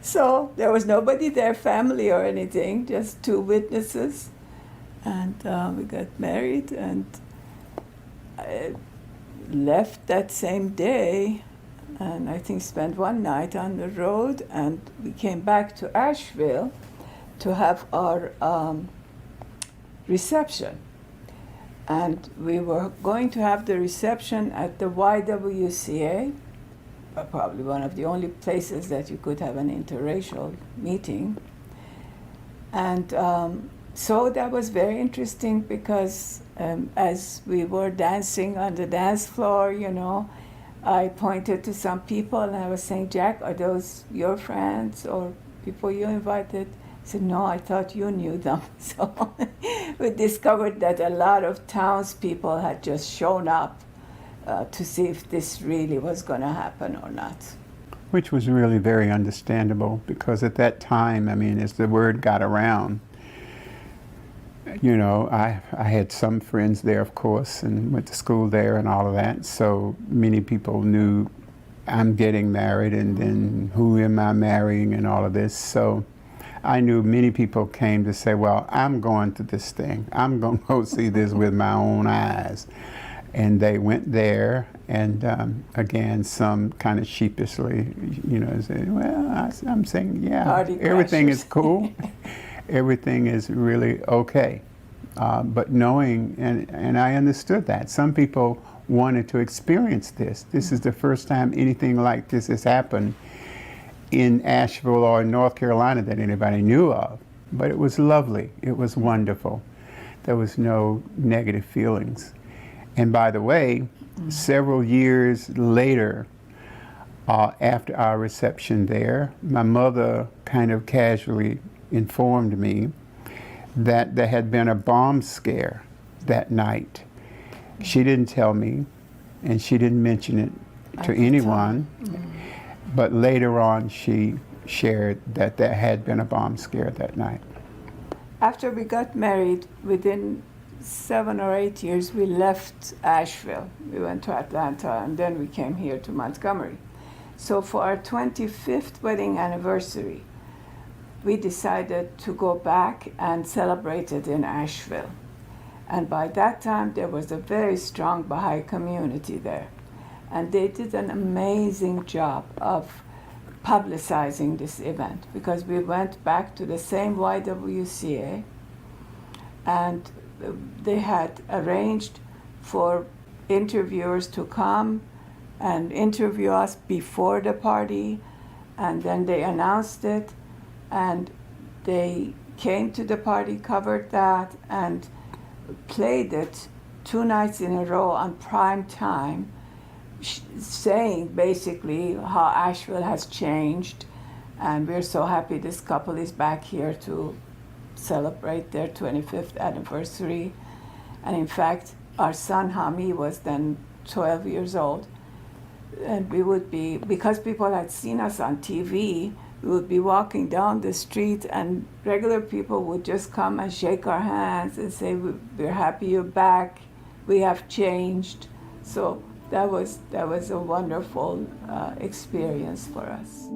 So there was nobody there, family or anything, just two witnesses. And we got married, and I left that same day, and I think spent one night on the road, and we came back to Asheville to have our reception. And we were going to have the reception at the YWCA, probably one of the only places that you could have an interracial meeting. And so that was very interesting because as we were dancing on the dance floor, you know, I pointed to some people and I was saying, Jack, are those your friends or people you invited? He said, no, I thought you knew them. So we discovered that a lot of townspeople had just shown up to see if this really was going to happen or not. Which was really very understandable, because at that time, I mean, as the word got around, you know, I had some friends there, of course, and went to school there and all of that. So many people knew I'm getting married, and then who am I marrying and all of this. So I knew many people came to say, well, I'm going to this thing. I'm going to go see this with my own eyes. And they went there, and again, some kind of sheepishly, you know, said, well, I'm saying, yeah, Party everything crashers. is cool. Everything is really okay. But knowing, and I understood that. Some people wanted to experience this. This is the first time anything like this has happened in Asheville or North Carolina that anybody knew of. But it was lovely. It was wonderful. There was no negative feelings. And by the way, several years later, after our reception there, my mother kind of casually informed me that there had been a bomb scare that night. She didn't tell me, and she didn't mention it to anyone, but later on she shared that there had been a bomb scare that night. After we got married, within 7 or 8 years, we left Asheville. We went to Atlanta, and then we came here to Montgomery. So for our 25th wedding anniversary, we decided to go back and celebrate it in Asheville. And by that time, there was a very strong Baha'i community there. And they did an amazing job of publicizing this event, because we went back to the same YWCA, and they had arranged for interviewers to come and interview us before the party, and then they announced it, and they came to the party, covered that, and played it 2 nights in a row on prime time, saying basically how Asheville has changed, and we're so happy this couple is back here to celebrate their 25th anniversary. And in fact, our son Hami was then 12 years old, and we would be, because people had seen us on TV, we would be walking down the street and regular people would just come and shake our hands and say, we're happy you're back, we have changed. So that was a wonderful experience for us.